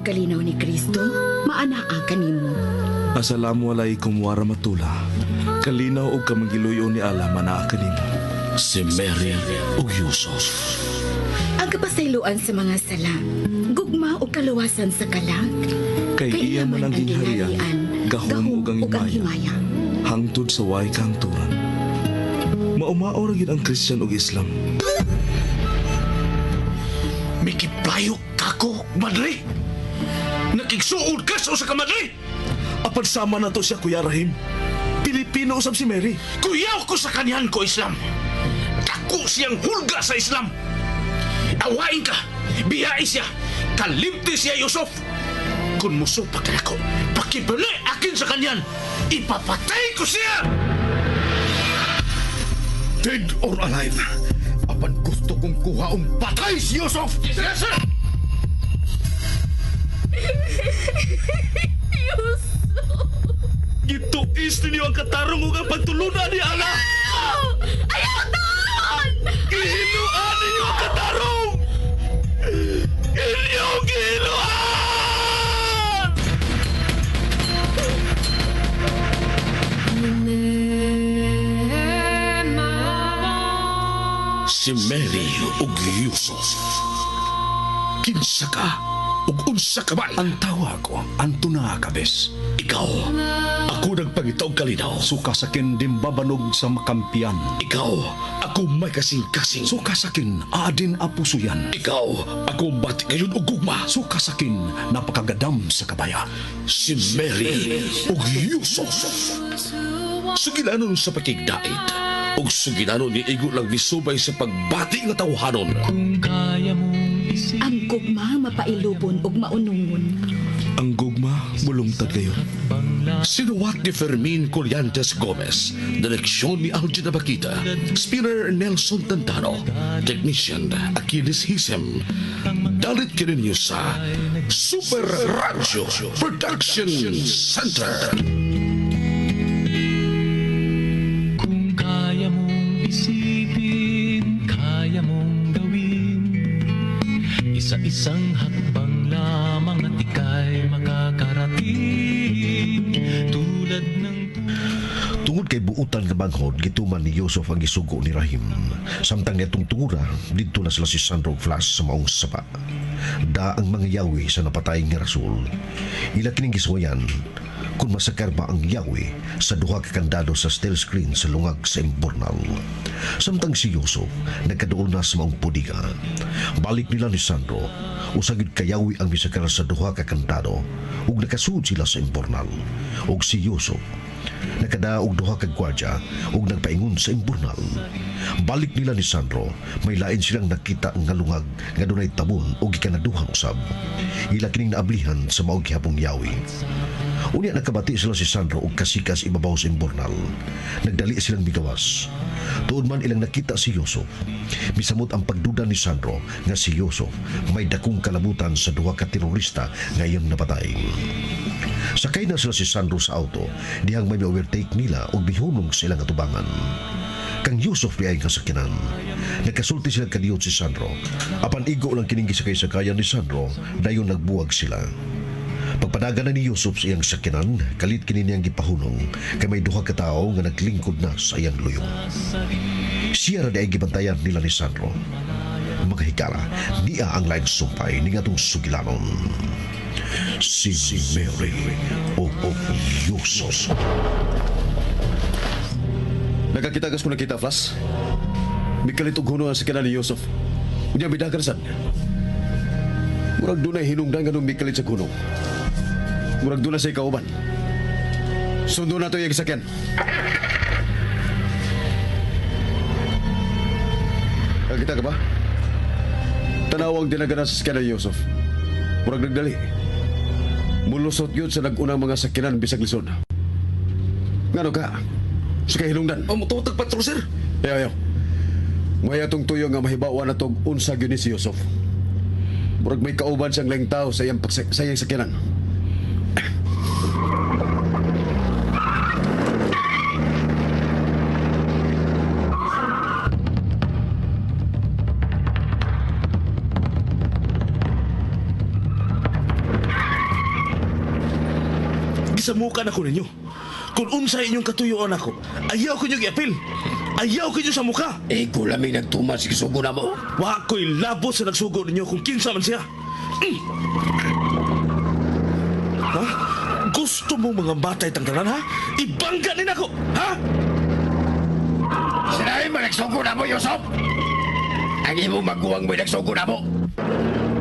pagkalinaw ni Kristo, maanaa kanimo. Assalamualaikum warahmatullah. Kalinaw og kamanggiluyo ni Allah manaa kanimo. Si Mary ug Yusuf. Ang kapasayloan sa mga sala, gugma o kaluwasan sa kalag. Kay iya man ang gingharian, gahom ug ang himaya. Hangtod sa way kahangturan. Maumao ra gid ang Christian ug Islam. Mikiplayo kako, madre. Nakigsuod ka sa usa ka madre. Apan sama na to siya, Kuya Rahim. Pilipino usab si Mary. Kuyaw ko sa kanyan ko Islam. Dako siyang hulga sa Islam. Awain ka, biyain siya, kalimti siya Yusuf. Kung musupak ka ako, pakibali akin sa kanyan, ipapatay ko siya! Dead or alive, apan gusto kong kuhaong patay si Yusuf! Yes, sir! Yusuf! Gituis ninyo ang katarong ug ang pagtulunan ni Allah. Ayaw doon! Gihinuan ninyo ang katarong! Inyong gihinuan! Si Mary ug Yusuf. Kinsa ka ug unsa ka man? Ang tawa ko, Antuna Kabes. Ikaw, ako nagpangitaw kalinaw. Suka sakin dimbabanog sa makampian. Ikaw, ako may kasing-kasing. Suka sakin adin apusuyan. Ikaw, ako bati ngayon og gugma. Suka sakin napakagadam sa kabaya. Si Mary ug Yusuf. Sugilanon sa pakigdait. Ug sugilanon ni igo lang nisubay sa pagbati nga tawhanon. Ang gugma mapailubon ug maunungon. Ang gugma bulungtad kayo. Sinuwat ni Fermin Colliantes Gomez, direksyon ni Algina Bakita, spinner Nelson Tantano, technician Achilles Hisem. Dalit kininyo sa Super Rancho Production Center. Kung kaya mong isipin, kaya mong gawin, isa-isang hakbang lamang at ika'y makakarating tulad ng Tungod kay buutan nga banghod, gituman ni Yusuf ang isugo ni Rahim. Samtang nitong tungura, dito na sila si Sandro Flash sa maong sapa. Da ang mga yawi sa napatay nga rasul. Ila kining giswayan, kung masakar ba ang yawi sa duha ka kandado sa steel screen sa lungag sa imburnal. Samtang si Yusuf, nagkaduol na sa maong pudiga. Balik nila ni Sandro, usagid kayawi ang misakar sa duha ka kandado, ug nakasud sila sa imburnal. Ug si Yusuf, nakadaog duha ka gwardya ug nagpaingon sa imburnal. Balik nila ni Sandro, may lain silang nakita nga lungag nga dunay tabon ug ikanaduhang usab. Ila kining naablihan sa maong gihapong yawi. Unya nakabati sila si Sandro ug kasikas ibabaw sa imburnal. Nagdali silang migawas. Tuod man ilang nakita si Yusuf. Misamot ang pagduda ni Sandro nga si Yusuf may dakong kalabutan sa duha ka terorista nga iyang napatay. Sakay na sila si Sandro sa auto, dihang may overtake nila o bihunong sa ilang atubangan. Kang Yusuf ay ang kasakinan. Nagkasulti sila kadiyot si Sandro. Apan igo lang kining gisakay-sakayan ni Sandro, dayon nagbuwag sila. Pagpadagan na ni Yusuf sa iyang sakinan, kalit kini niyang gipahunong kay may duha ka tawo nga naglingkod na sa iyang luyong. Siya ra ay gibantayan nila ni Sandro. Mga higala, niya ang laing sumpay ni ngatong sugilanon. Si Mary o Yusuf. Nagakitagas mo nakita, Flash? Mikalit og huno ang sakinan ni Yusuf. Unya bidagan sad. Murag dunay hinungdan nga nung mikalit sa gunong. Murag dunay sa ikauban. Sundo na to yung sakyan. Nakita ka ba? Tanawang dinaganan sa sakyan ni Yusuf. Murag nagdali. Mulusot yun sa nagunang mga sakinan bisag lisod. Ngano ka? Sa kahinungdan. Mututag patrol, sir. Ayaw. Maya tong tuyo nga mahibawa na tong unsag yun ni si Yusuf. Murag may kauban siyang laing tao sa iyang sakinan. Gisamukan ako ninyo. Kung unsa inyong katuyuan ako, ayaw ko nyo i-apil. Ayaw ko nyo sa muka. Ego lamig nagtuman sa kisugo na mo. Wa ko'y labot sa nagsugo ninyo kung kinsa man siya. Ha? Gusto mo mga batay tangtanan, ha? Ibangga din ako, ha? Sinahin mo nagsugo na mo, Yusuf! Ang imo maguwang mo nagsugo na mo.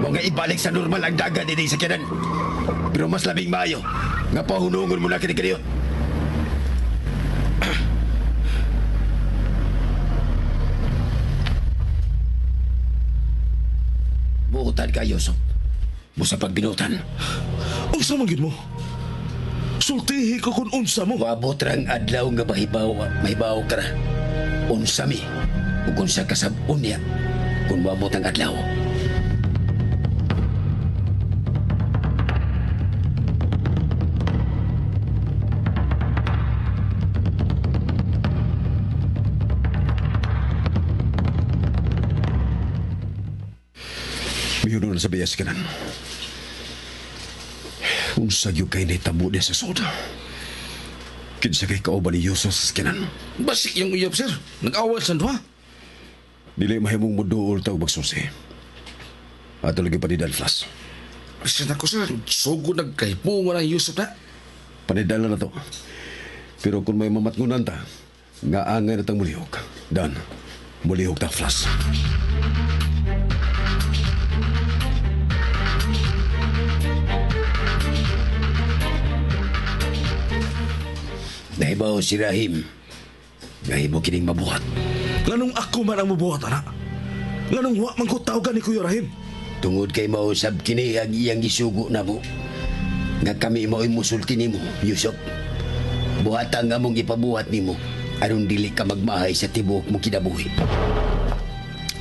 Mga ibalik sa normal ang dagat din sa kinan. Pero mas labing maayo nga pahunungon mo na kini-kiniyo. Buutan ka, Yusuf. Busa pagbinutan. Unsa man gid mo? Sultihi ko kung unsa mo. Wabot rang adlaw nga mahibaw ka na. Unsa mi. Ug unsa kasabon niya. Kung wabot ang adlaw. Mayroon na sa bias ka nan. Unsa yung kay naitabo niya sa soda. Kinsa kay kauban ni Yusuf sa skinan. Basik yung uyab, sir. Nag-awal sa duha. Dili mahimong muduol tawag magsusi. Ato lagi pa ni Dalflas. Sir, ako, sir. Sugo nagkaipungan ang Yusuf na. Panidala na to. Pero kung may mamatngunan ta, nga angay na tang mulihok. Dan, mulihok ta Flas. Nahibaw si Rahim. Nahibaw kining mabuhat. Nganong ako man ang mabuhat, anak? Nganong wa man ko tawgan ni Kuya Rahim? Tungod kay mausab kini ang iyang gisugo na mo. Nga kami mao'y musulti nimo, Yusuf. Buhatang among ipabuhat nimo. Aron dili ka magmahay sa tibuok mo kinabuhi.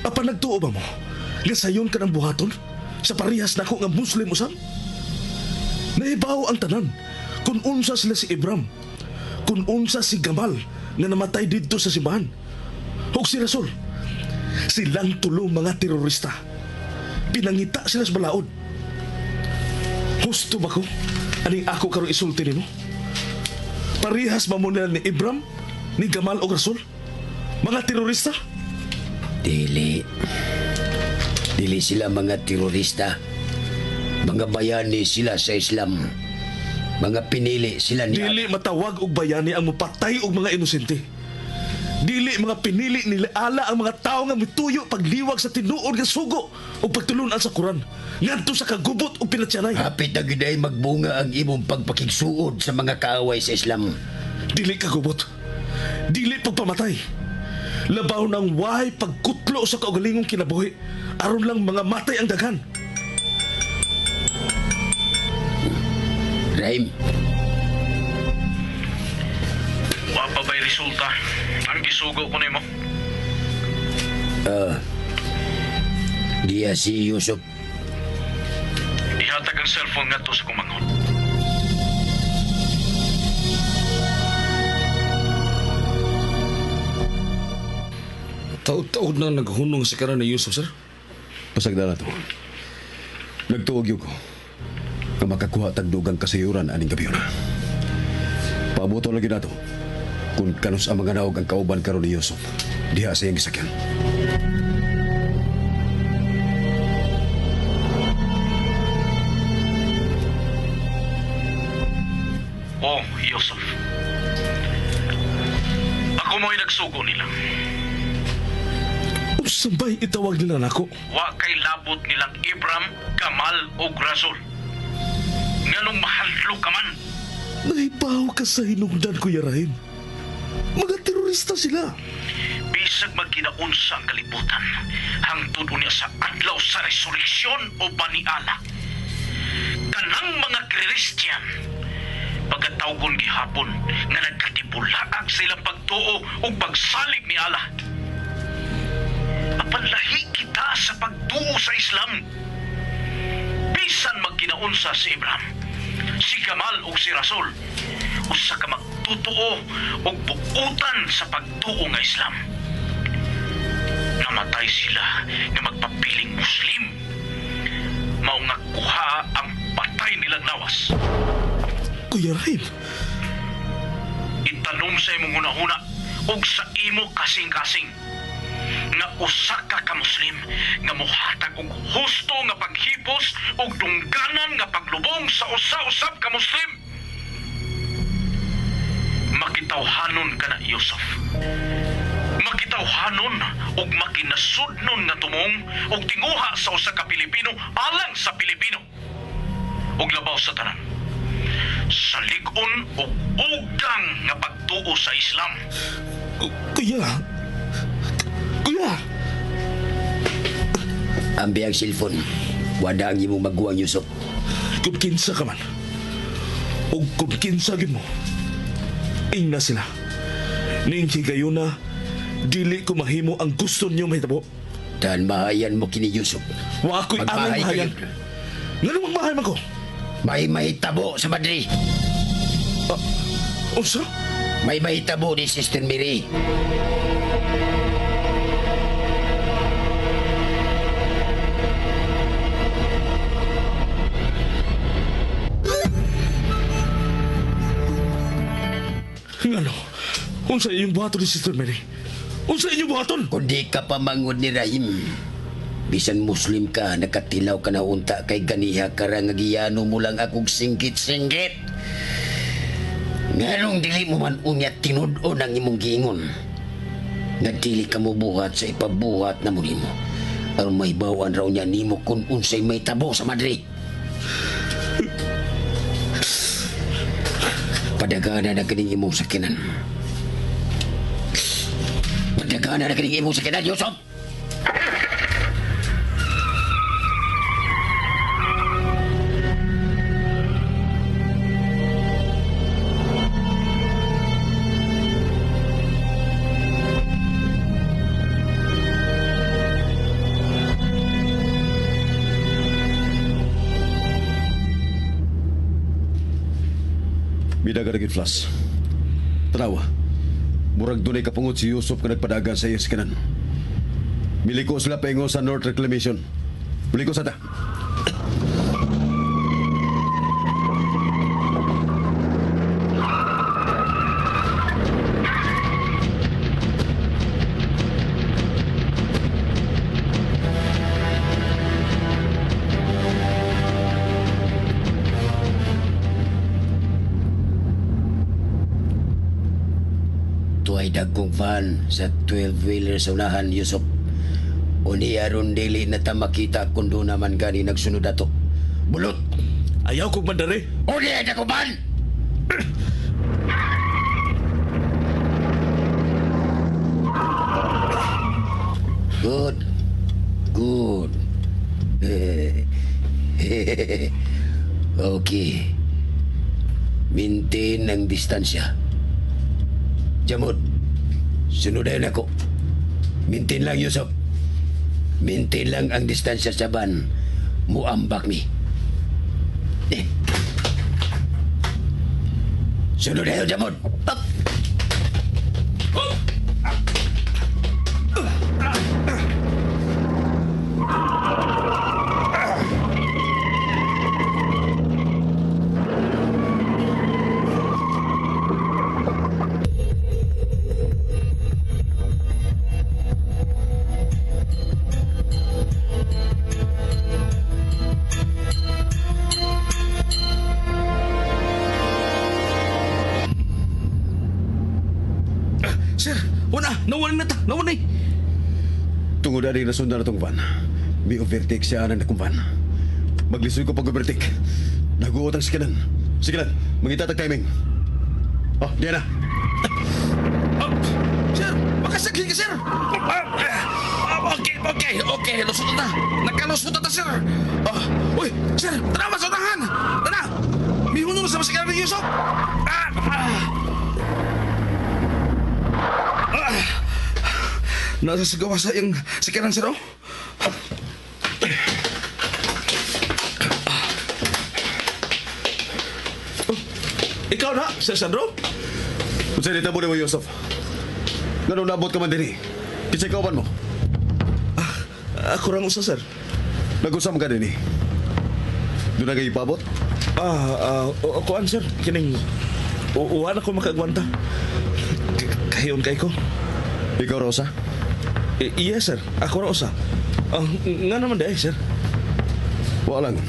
Apa nagtuo ba mo? Nga sayon ka ng buhaton? Sa parehas na ko nga Muslim usam? Nahibaw ang tanan. Kung unsa sila si Ibram. Kung unsa si Gamal na namatay dito sa simbahan. Hug si Rasul. Silang tulo mga terorista. Pinangita sila sa balaod. Husto ba ko? Aning ako karong isulti nimo? Parehas ba mo nila ni Ibram, ni Gamal o Rasul? Mga terorista? Dili. Dili sila mga terorista. Mga bayani sila sa Islam. Mga pinili sila ni... Dili matawag og bayani ang mupatay og mga inosente. Dili mga pinili ni ala ang mga tao nga mituyo pagliwag sa tinuod nga sugo o pagtulunan sa Quran ngadto sa kagubot o pinatyanay. Hapit na giday magbunga ang imong pagpakigsuod sa mga kaaway sa Islam. Dili kagubot. Dili pagpamatay. Labaw ng wahay pagkutlo sa kaugalingong kinabuhi aron lang mga matay ang daghan. Rahim, Wa pa ba'y resulta? Ang gisugo ko nimo. diya si Yusuf. Ihatag ang cellphone nga to sa kumangon. Taod-taod na naghunong si karan ni Yusuf, sir. Pasagda na to. Nagtuog yun ko. Nga makakuha tagdugang kasayuran aning gabi na. Pabuto lagi na to. Kung kanus ang mga naog ang kauban karon ni Yusuf. Diha sa iyang gisakyan. Oh, Yusuf. Ako mo'y nagsugo nila. Sabay itawag nila nako. Wa kay labot nilang Ibram, Kamal o Rasul. Nganong mahadlo ka man. Nahibaw ka sa hinungdan, Kuya Rahim. Mga terorista sila. Bisag magkinaunsa ang kalibutan. Hangtod unya sa adlaw sa resurreksyon o baniala. Kanang mga Christian pagkatawgon gihapon nga nagkatibulaag sa ilang pagtuo o pagsalig ni Allah. Apanlahi kita sa pagtuo sa Islam. Bisan magkinaunsa si Ibrahim, si Gamal o si Rasul, usa ka magtutuo o buutan sa pagtuo nga Islam. Namatay sila nga magpapiling Muslim. Mao nga kuha ang patay nilang lawas. Kuya Rahim. Itanong sa imong una-una ug sa imo kasing-kasing nga usa ka Muslim nga mohatag og husto nga paghipos ug dungganan nga paglubong sa usa-usab ka Muslim. Makitawhanon ka na, Yusuf. Makitawhanon ug makinasudnon nga tumong ug tinguha sa usa ka Pilipino alang sa Pilipino. Ug labaw sa tanan, sa lig-on ug ugang nga pagtuo sa Islam. Kuya. Kuya. Ambi ang cellphone. Wada ang imong maguwang, Yusuf. Kung kinsa ka man. O kung kinsa gid mo. Ing na sila. Ning higayon na, dili ko mahimo ang gusto niyo mahitabo. Dahil mahayan mo kini, Yusuf. Wa ako'y amang Magbahay mahayan. kayo. Nga namang mahay man ko. May mahitabo sa Madrid. Unsa? May mahitabo ni Sister Mary. Ngano? Unsa inyong buhaton ni Sister Mary? Unsa inyong buhaton? Kundi ka pamangod ni Rahim. Bisan Muslim ka, nakatilaw ka na unta kay ganiha karangagiyano mo lang akong singgit-singgit. Nganong dili mo man unyat tinud-o ng imong giingon. Nga dili ka mo buhat sa ipabuhat na muli mo. Ang may bawaan raw niya nimo kung unsay may tabo sa Madrid. Padagana na kining imong sakinan. Padagana na kining imong sakinan, Yusuf! Bidaga na gid Flas. Tanawa. Murag dunay kapungot si Yusuf nga nagpadagan sa iyang sikanan. Miliko sila paingon sa North Reclamation. Miliko sa ta. Tuway dagkong van sa 12-wheeler sa unahan, Yusuf. Uni aron dili na ta makita kung doon naman gani nagsunod ato. Bulot! Ayaw kong mandari. Uni ay dagkong van! Good. Good. Okay. Maintain ang distansya. Jamod, sunudayan ako. Maintain lang, Yusuf. Maintain lang ang distansya sa van. Muambak ni. Sunudayan, Jamod. Up! Sir, nawalan na ta. Nawalan eh. Tungod na rin nasundan na itong van. May overtake siya na nakong van. Maglisoy ko pag-overtake. Naguot ang sikanan. Sikanan, mangitatag timing. Oh, diyan na. Sir, makasagli ka, sir. Okay. Lusot na. Nagkalusot na, sir. Uy, sir, tara, masunahan. Tara. Mihunong sa masikanan ni Yusuf. Nasa sa gawa sa iyang sikanan, sir, oh. Ikaw na, Sir Sandro? Kung sa'yo nitabo mo, Yusuf. Ganun nabot ka man din eh. Kisay kauban mo. Ako lang usa, sir. Nag-usam ka din eh. Doon na kayo ipabot? Kuan sir, kining uwan ako makagwanta. Kahiyon kay ko. Ikaw, Rosa? Yes sir, ako ra usa. Nga naman dahil sir. Wala lang.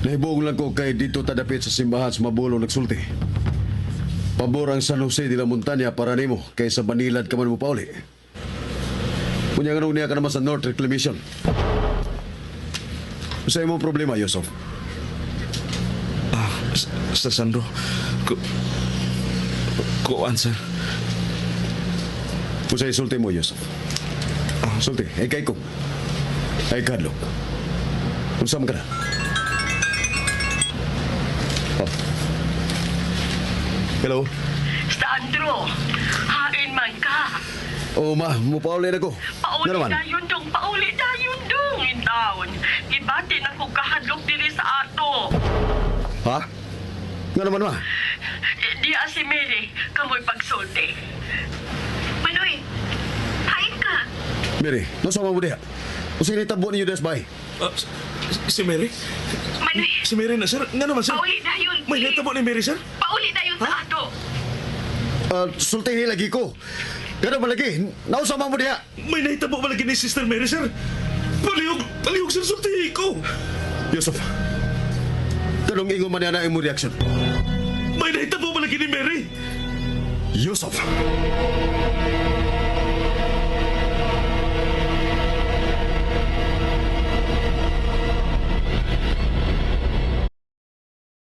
Nahibong lang ko kay dito tadapit sa simbahan sa Mabolo nagsulti. Pabor ang San Jose de la Montaña para nimo kaysa Banilad ka man mo pauli. Kunya nga niya ka naman sa North Reclamation. Sa imong problema, Yusuf? Sir Sandro, kuan sir. Kung sa isulti mo, Yusuf. Sulti, ay kay ko. Ay kadlo. Kung saan ka na? Hello? Sandro, hain man ka. Oh, ma, mupauli na ko. Pauli Nga naman? dayon dong, pauli dayon dong. Intaon, gibati na ko kahadlok diri sa ato. Ha? Nga naman, ma? Di si Mary, kamoy pagsulti. Manoy, hain ka. Mary, nasa mo diha? Kung sino tabo ninyo des bay? Si Mary? Manoy, Si Mary na sir? Nga naman sir? pauli dayon. May natabo ni Mary sir? Pauli dayon sa ato. Sulti lagi ko. Gano'n ba lagi? Nausama mo diha? May nahitabo ba lagi ni Sister Mary sir? Palihog sir, sultihin ko. Yusuf, tanong ingo man yan ang imo reaksyon. May nahitabo ba lagi ni Mary? Yusuf!